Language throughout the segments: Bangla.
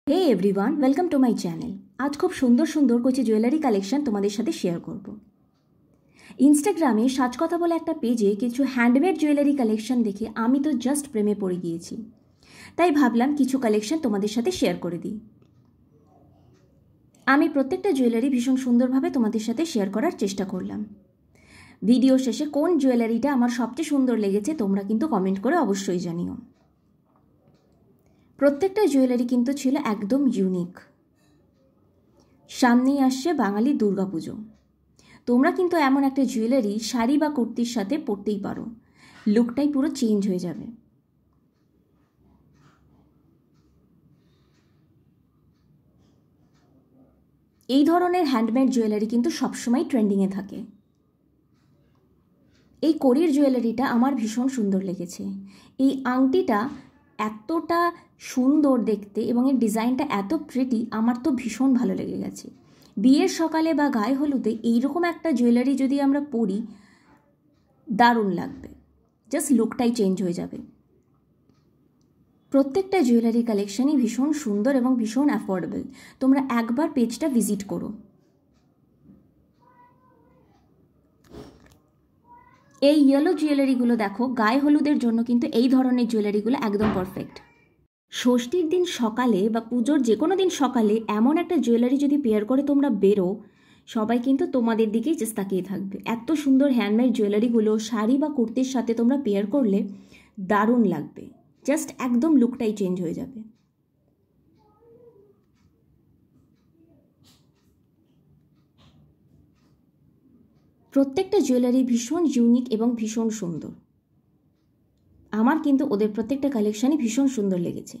Hey everyone, welcome to my channel. আজ খুব সুন্দর সুন্দর কিছু জুয়েলারি কালেকশন তোমাদের সাথে শেয়ার করব। ইনস্টাগ্রামে সাজকথা বলে একটা পেজে কিছু হ্যান্ডমেড জুয়েলারি কালেকশন দেখে আমি তো জাস্ট প্রেমে পড়ে গিয়েছি। তাই ভাবলাম কিছু কালেকশন তোমাদের সাথে শেয়ার করে দিই। আমি প্রত্যেকটা জুয়েলারি ভীষণ সুন্দরভাবে তোমাদের সাথে শেয়ার করার চেষ্টা করলাম। ভিডিও শেষে কোন জুয়েলারিটা আমার সবচেয়ে সুন্দর লেগেছে তোমরা কিন্তু কমেন্ট করে অবশ্যই জানিও। প্রত্যেকটা জুয়েলারি কিন্তু ছিল একদম ইউনিক। সামনেই আসছে বাঙালি দুর্গাপুজো। তোমরা কিন্তু এমন একটা জুয়েলারি শাড়ি বা কুর্তির সাথে পরতেই পারো, লুকটাই পুরো চেঞ্জ হয়ে যাবে। এই ধরনের হ্যান্ডমেড জুয়েলারি কিন্তু সবসময় ট্রেন্ডিংয়ে থাকে। এই কড়ির জুয়েলারিটা আমার ভীষণ সুন্দর লেগেছে। এই আংটিটা এতটা সুন্দর দেখতে এবং এর ডিজাইনটা এত প্রিটি, আমার তো ভীষণ ভালো লেগে গেছে। বিয়ের সকালে বা গায়ে হলুদে এইরকম একটা জুয়েলারি যদি আমরা পরি, দারুণ লাগবে, জাস্ট লুকটাই চেঞ্জ হয়ে যাবে। প্রত্যেকটা জুয়েলারি কালেকশনই ভীষণ সুন্দর এবং ভীষণ অ্যাফোর্ডেবল। তোমরা একবার পেজটা ভিজিট করো। এই ইয়েলো জুয়েলারিগুলো দেখো, গায়ে হলুদের জন্য কিন্তু এই ধরনের জুয়েলারিগুলো একদম পারফেক্ট। ষষ্ঠীর দিন সকালে বা পুজোর যে কোনো দিন সকালে এমন একটা জুয়েলারি যদি পেয়ার করে তোমরা বেরো, সবাই কিন্তু তোমাদের দিকেই জাস্ট তাকিয়ে থাকবে। এত সুন্দর হ্যান্ডমেড জুয়েলারিগুলো শাড়ি বা কুর্তির সাথে তোমরা পেয়ার করলে দারুণ লাগবে, জাস্ট একদম লুকটাই চেঞ্জ হয়ে যাবে। প্রত্যেকটা জুয়েলারি ভীষণ ইউনিক এবং ভীষণ সুন্দর। আমার কিন্তু ওদের প্রত্যেকটা কালেকশনই ভীষণ সুন্দর লেগেছে।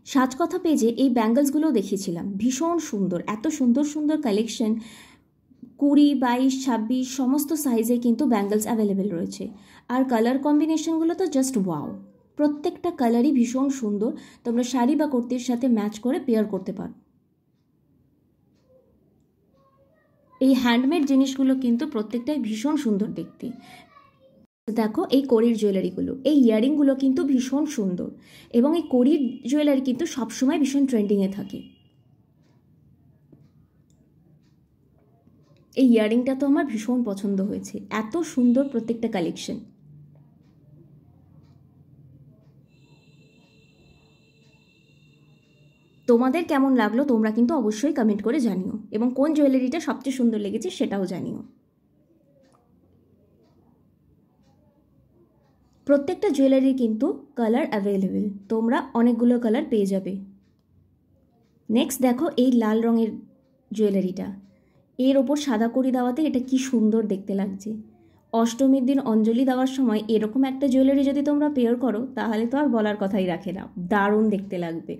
সাজকথা পেজে এই ব্যাঙ্গলসগুলো দেখিয়েছিলাম, ভীষণ সুন্দর। এত সুন্দর সুন্দর কালেকশন, 20, 22, 26 সমস্ত সাইজে কিন্তু ব্যাঙ্গলস অ্যাভেলেবেল রয়েছে। আর কালার কম্বিনেশনগুলো তো জাস্ট ওয়াও। প্রত্যেকটা কালারই ভীষণ সুন্দর, তোমরা শাড়ি বা কুর্তির সাথে ম্যাচ করে পেয়ার করতে পারো। এই হ্যান্ডমেড জিনিসগুলো কিন্তু প্রত্যেকটাই ভীষণ সুন্দর দেখতে। দেখো এই কড়ির জুয়েলারিগুলো, এই ইয়ারিংগুলো কিন্তু ভীষণ সুন্দর এবং এই কড়ির জুয়েলারি কিন্তু সবসময় ভীষণ ট্রেন্ডিংয়ে থাকে। এই ইয়ারিংটা তো আমার ভীষণ পছন্দ হয়েছে, এত সুন্দর প্রত্যেকটা কালেকশন। তোমাদের কেমন লাগলো তোমরা কিন্তু অবশ্যই কমেন্ট করে জানিও, এবং কোন জুয়েলারিটা সবচেয়ে সুন্দর লেগেছে সেটাও জানিও। প্রত্যেকটা জুয়েলারি কিন্তু কালার অ্যাভেলেবেল, তোমরা অনেকগুলো কালার পেয়ে যাবে। নেক্সট দেখো এই লাল রঙের জুয়েলারিটা, এর ওপর সাদা কড়ি দেওয়াতে এটা কি সুন্দর দেখতে লাগছে। অষ্টমীর দিন অঞ্জলি দেওয়ার সময় এরকম একটা জুয়েলারি যদি তোমরা পেয়ার করো তাহলে তো আর বলার কথাই রাখে না, দারুণ দেখতে লাগবে।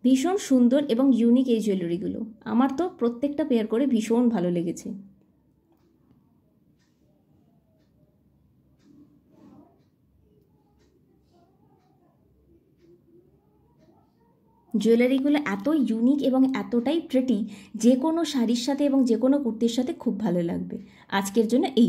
ভীষণ সুন্দর এবং ইউনিক এই জুয়েলারিগুলো, আমার তো প্রত্যেকটা পেয়ার করে ভীষণ ভালো লেগেছে। জুয়েলারিগুলো এত ইউনিক এবং এতটাই প্রিটি, যে কোনো শাড়ির সাথে এবং যে কোনো কুর্তির সাথে খুব ভালো লাগবে। আজকের জন্য এই